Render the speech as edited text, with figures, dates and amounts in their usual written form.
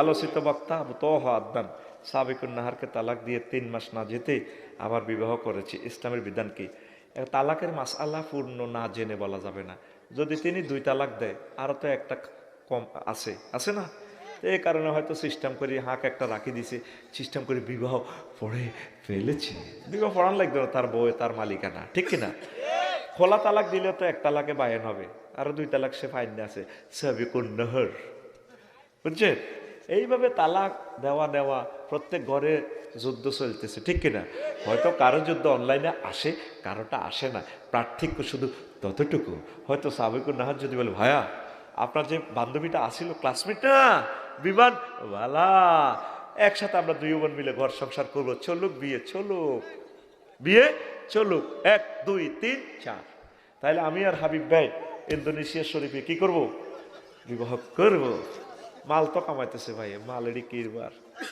আলোচিত বক্তা আবু তোহা আদনান সাবিকুন নাহারকে তালাক দিয়ে 3 মাস না যেতে আবার বিবাহ করেছে। ইসলামের বিধান কি? তালাকের মাসআলা পূর্ণ না জেনে বলা যাবে না। যদি তিনি 2 তালাক দেয়, আরো তো একটা কম আছে, আছে না? তো এই কারণে হয়তো সিস্টেম করে হাঁক একটা রাখি দিছে, সিস্টেম করে বিবাহ পড়ে ফেলেছে। বিবাহ পড়ান লাগবে না, তার বউ তার মালিকানা, ঠিক কিনা? খোলা তালাক দিলে তো 1 তালাকে বায়ন হবে, আরো 2 তালাক সে ফাইন আছে সাবিকুন নাহর, বুঝছেন? এইভাবে তালাক দেওয়া নেওয়া প্রত্যেক ঘরে যুদ্ধ চলতেছে, ঠিক কিনা? হয়তো কারো যুদ্ধ অনলাইনে আসে, কারোটা আসে না, পার্থক্য শুধু ততটুকু। হয়তো সাবিকুন নাহার যদি বলে, ভাইয়া আপনার যে বান্ধবীটা আসিল ক্লাসমেট না বিমান বালা, একসাথে আমরা 2 বোন মিলে ঘর সংসার করবো, চলুক বিয়ে, চলুক বিয়ে, চলুক 1 2 3 4। তাহলে আমি আর হাবিব ভাই ইন্দোনেশিয়া শরীফে কি করব? বিবাহ করব। মাল তো কামাইতেছে ভাই, মালেরই কিরবার।